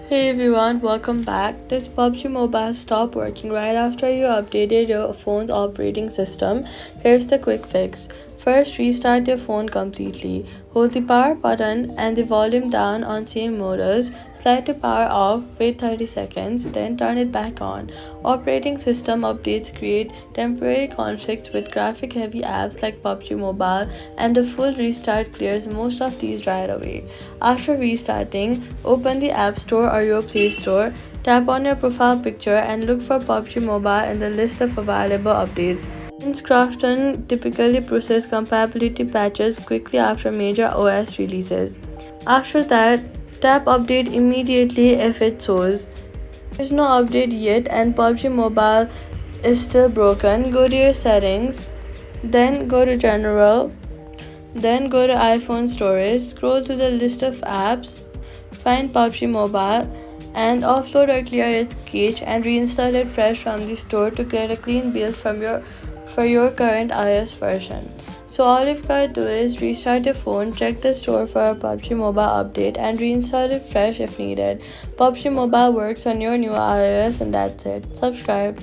Hey everyone, welcome back. This PUBG Mobile stopped working right after you updated your phone's operating system. Here's the quick fix. First, restart your phone completely. Hold the power button and the volume down on same modus. Slide the power off, wait 30 seconds, then turn it back on. Operating system updates create temporary conflicts with graphic heavy apps like PUBG Mobile, and a full restart clears most of these right away. After restarting, open the App Store or your Play Store, tap on your profile picture, and look for PUBG Mobile in the list of available updates. Since Crafton typically processes compatibility patches quickly after major OS releases. After that, tap Update immediately if it shows there's no update yet and PUBG Mobile is still broken. Go to your settings, then go to General, then go to iPhone Storage, scroll to the list of apps, find PUBG Mobile, and offload or clear its cache and reinstall it fresh from the store to get a clean build for your current iOS version. So all you've got to do is restart your phone, check the store for a PUBG Mobile update, and reinstall it fresh if needed. PUBG Mobile works on your new iOS, and that's it. Subscribe.